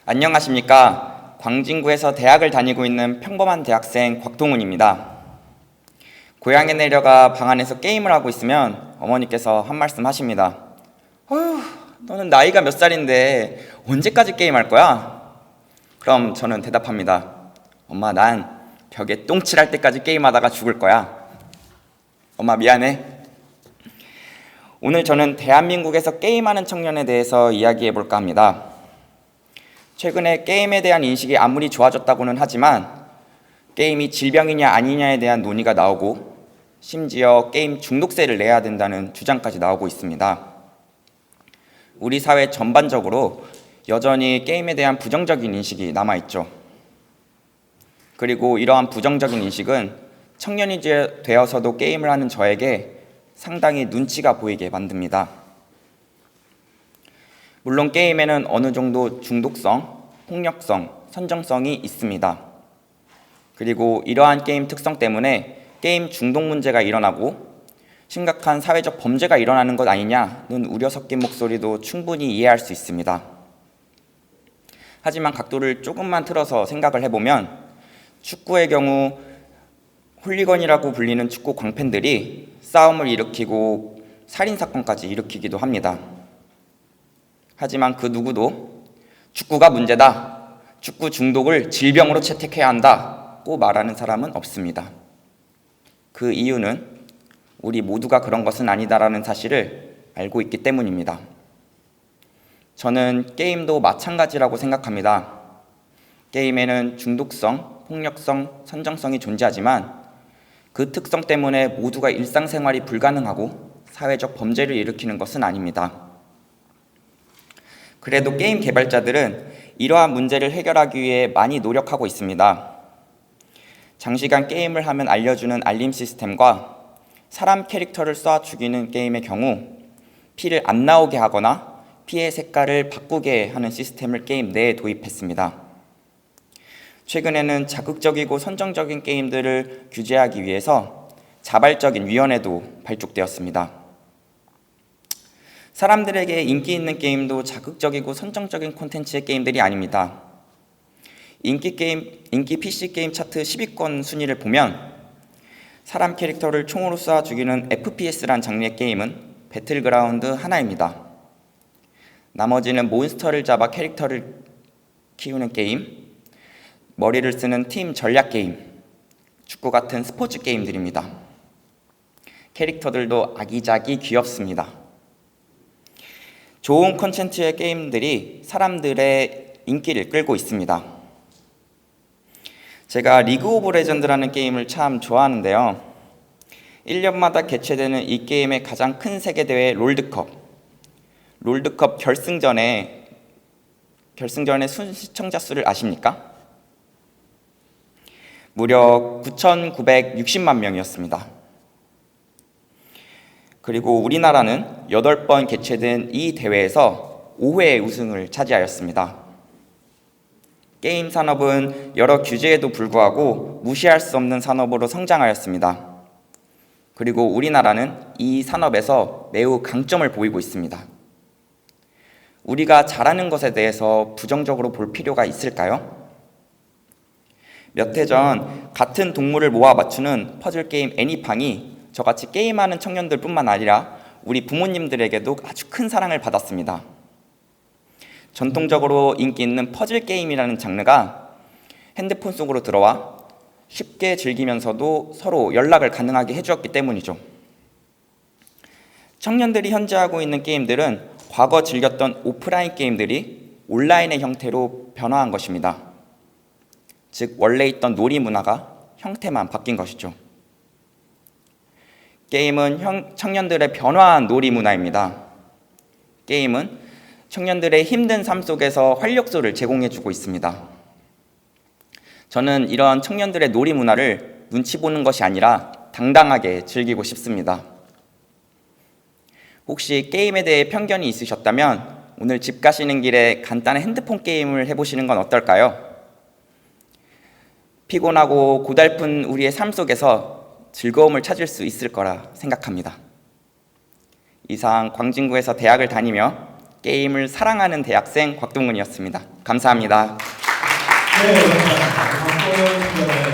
안녕하십니까. 광진구에서 대학을 다니고 있는 평범한 대학생 곽동훈입니다. 고향에 내려가 방 안에서 게임을 하고 있으면 어머니께서 한 말씀 하십니다. 어휴, 너는 나이가 몇 살인데 언제까지 게임할 거야? 그럼 저는 대답합니다. 엄마, 난 벽에 똥칠할 때까지 게임하다가 죽을 거야. 엄마, 미안해. 오늘 저는 대한민국에서 게임하는 청년에 대해서 이야기해 볼까 합니다. 최근에 게임에 대한 인식이 아무리 좋아졌다고는 하지만 게임이 질병이냐 아니냐에 대한 논의가 나오고 심지어 게임 중독세를 내야 된다는 주장까지 나오고 있습니다. 우리 사회 전반적으로 여전히 게임에 대한 부정적인 인식이 남아있죠. 그리고 이러한 부정적인 인식은 청년이 되어서도 게임을 하는 저에게 상당히 눈치가 보이게 만듭니다. 물론 게임에는 어느 정도 중독성, 폭력성, 선정성이 있습니다. 그리고 이러한 게임 특성 때문에 게임 중독 문제가 일어나고 심각한 사회적 범죄가 일어나는 것 아니냐는 우려 섞인 목소리도 충분히 이해할 수 있습니다. 하지만 각도를 조금만 틀어서 생각을 해보면 축구의 경우 홀리건이라고 불리는 축구 광팬들이 싸움을 일으키고 살인사건까지 일으키기도 합니다. 하지만 그 누구도 축구가 문제다, 축구 중독을 질병으로 채택해야 한다고 말하는 사람은 없습니다. 그 이유는 우리 모두가 그런 것은 아니다라는 사실을 알고 있기 때문입니다. 저는 게임도 마찬가지라고 생각합니다. 게임에는 중독성, 폭력성, 선정성이 존재하지만 그 특성 때문에 모두가 일상생활이 불가능하고 사회적 범죄를 일으키는 것은 아닙니다. 그래도 게임 개발자들은 이러한 문제를 해결하기 위해 많이 노력하고 있습니다. 장시간 게임을 하면 알려주는 알림 시스템과 사람 캐릭터를 쏴 죽이는 게임의 경우 피를 안 나오게 하거나 피의 색깔을 바꾸게 하는 시스템을 게임 내에 도입했습니다. 최근에는 자극적이고 선정적인 게임들을 규제하기 위해서 자발적인 위원회도 발족되었습니다. 사람들에게 인기 있는 게임도 자극적이고 선정적인 콘텐츠의 게임들이 아닙니다. 인기 PC 게임 차트 10위권 순위를 보면 사람 캐릭터를 총으로 쏴 죽이는 FPS란 장르의 게임은 배틀그라운드 하나입니다. 나머지는 몬스터를 잡아 캐릭터를 키우는 게임, 머리를 쓰는 팀 전략 게임, 축구 같은 스포츠 게임들입니다. 캐릭터들도 아기자기 귀엽습니다. 좋은 콘텐츠의 게임들이 사람들의 인기를 끌고 있습니다. 제가 리그 오브 레전드라는 게임을 참 좋아하는데요. 1년마다 개최되는 이 게임의 가장 큰 세계대회 롤드컵 결승전의 시청자 수를 아십니까? 무려 9,960만 명이었습니다. 그리고 우리나라는 8번 개최된 이 대회에서 5회 우승을 차지하였습니다. 게임 산업은 여러 규제에도 불구하고 무시할 수 없는 산업으로 성장하였습니다. 그리고 우리나라는 이 산업에서 매우 강점을 보이고 있습니다. 우리가 잘하는 것에 대해서 부정적으로 볼 필요가 있을까요? 몇 해 전 같은 동물을 모아 맞추는 퍼즐 게임 애니팡이 저같이 게임하는 청년들 뿐만 아니라 우리 부모님들에게도 아주 큰 사랑을 받았습니다. 전통적으로 인기 있는 퍼즐 게임이라는 장르가 핸드폰 속으로 들어와 쉽게 즐기면서도 서로 연락을 가능하게 해주었기 때문이죠. 청년들이 현재 하고 있는 게임들은 과거 즐겼던 오프라인 게임들이 온라인의 형태로 변화한 것입니다. 즉 원래 있던 놀이 문화가 형태만 바뀐 것이죠. 게임은 청년들의 변화한 놀이 문화입니다. 게임은 청년들의 힘든 삶 속에서 활력소를 제공해주고 있습니다. 저는 이러한 청년들의 놀이 문화를 눈치 보는 것이 아니라 당당하게 즐기고 싶습니다. 혹시 게임에 대해 편견이 있으셨다면 오늘 집 가시는 길에 간단한 핸드폰 게임을 해보시는 건 어떨까요? 피곤하고 고달픈 우리의 삶 속에서 즐거움을 찾을 수 있을 거라 생각합니다. 이상 광진구에서 대학을 다니며 게임을 사랑하는 대학생 곽동훈이었습니다. 감사합니다. 네, 곽동훈